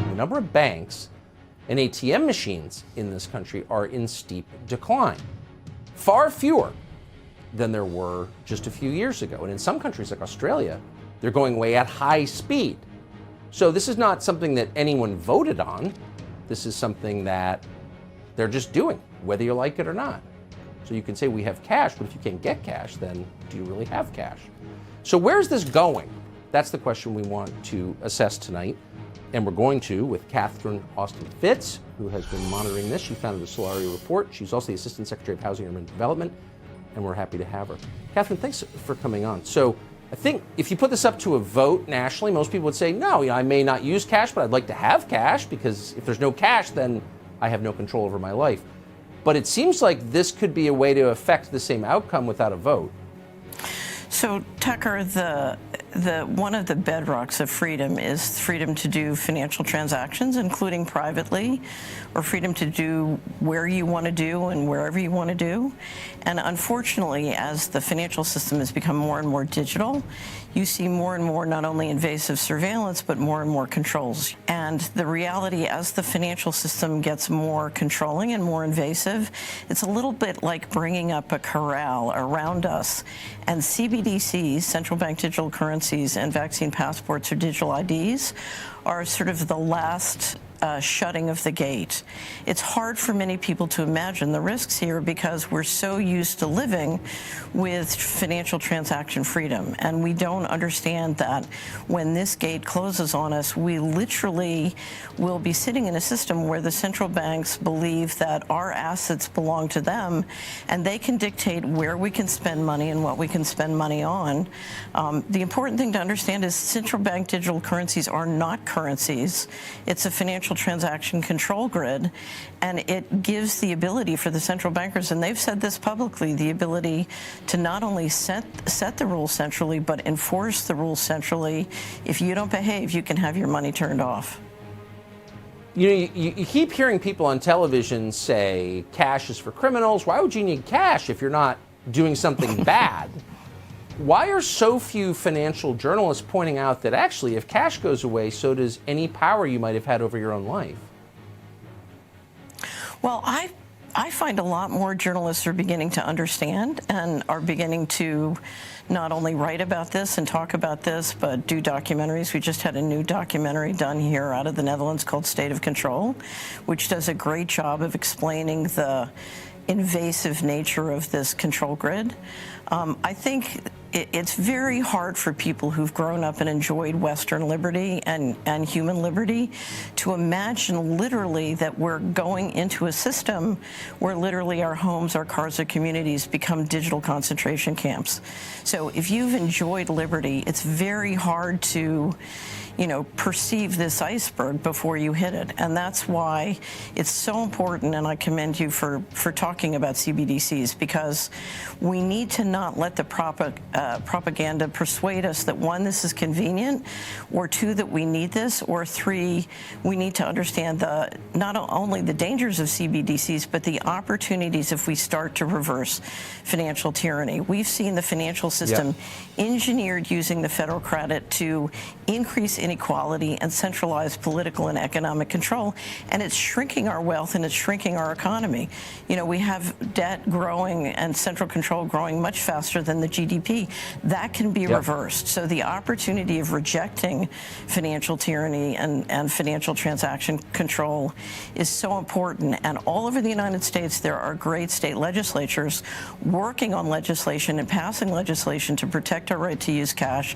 The number of banks and ATM machines in this country are in steep decline. Far fewer than there were just a few years ago. And in some countries like Australia, they're going away at high speed. So this is not something that anyone voted on. This is something that they're just doing, whether you like it or not. So you can say we have cash, but if you can't get cash, then do you really have cash? So where's this going? That's the question we want to assess tonight. And we're going to with Catherine Austin-Fitts, who has been monitoring this. She founded the Solari Report. She's also the Assistant Secretary of Housing and Urban Development, and we're happy to have her. Catherine, thanks for coming on. So I think if you put this up to a vote nationally, most people would say, no, I may not use cash, but I'd like to have cash, because if there's no cash, then I have no control over my life. But it seems like this could be a way to affect the same outcome without a vote. So, Tucker, one of the bedrocks of freedom is freedom to do financial transactions, including privately, or freedom to do where you want to do and wherever you want to do. And unfortunately, as the financial system has become more and more digital, you see more and more not only invasive surveillance, but more and more controls. And the reality, as the financial system gets more controlling and more invasive, it's a little bit like bringing up a corral around us. And CBDCs, central bank digital currencies, and vaccine passports or digital IDs are sort of the last shutting of the gate. It's hard for many people to imagine the risks here because we're so used to living with financial transaction freedom, and we don't understand that when this gate closes on us, we literally will be sitting in a system where the central banks believe that our assets belong to them, and they can dictate where we can spend money and what we can spend money on. The important thing to understand is central bank digital currencies are not currencies. It's a financial transaction control grid, and it gives the ability for the central bankers, and they've said this publicly, the ability to not only set the rules centrally, but enforce the rules centrally. If you don't behave, you can have your money turned off. You know, you keep hearing people on television say cash is for criminals. Why would you need cash if you're not doing something bad? Why are so few financial journalists pointing out that actually if cash goes away, so does any power you might have had over your own life? Well, I find a lot more journalists are beginning to understand and are beginning to not only write about this and talk about this, but do documentaries. We just had a new documentary done here out of the Netherlands called State of Control, which does a great job of explaining the invasive nature of this control grid. I think it's very hard for people who've grown up and enjoyed Western liberty and human liberty to imagine literally that we're going into a system where literally our homes, our cars, our communities become digital concentration camps. So if you've enjoyed liberty, it's very hard to perceive this iceberg before you hit it. And that's why it's so important, and I commend you for talking about CBDCs, because we need to not let the propaganda persuade us that, one, this is convenient, or two, that we need this, or three, we need to understand not only the dangers of CBDCs, but the opportunities if we start to reverse financial tyranny. We've seen the financial system engineered using the federal credit to increase inequality and centralize political and economic control, and it's shrinking our wealth and it's shrinking our economy. We have debt growing and central control growing much faster than the GDP. That can be reversed. So the opportunity of rejecting financial tyranny and financial transaction control is so important. And all over the United States, there are great state legislatures working on legislation and passing legislation to protect our right to use cash,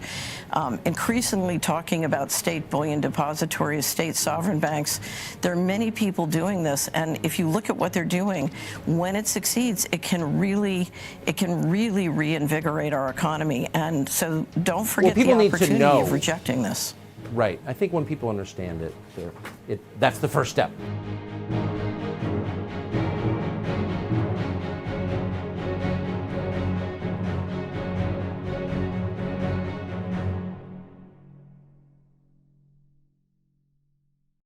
increasingly talking about state bullion depositories, state sovereign banks. There are many people doing this, and if you look at what they're doing, when it succeeds, it can really reinvigorate our economy. And so don't forget the opportunity of rejecting this. Right. I think when people understand it, that's the first step.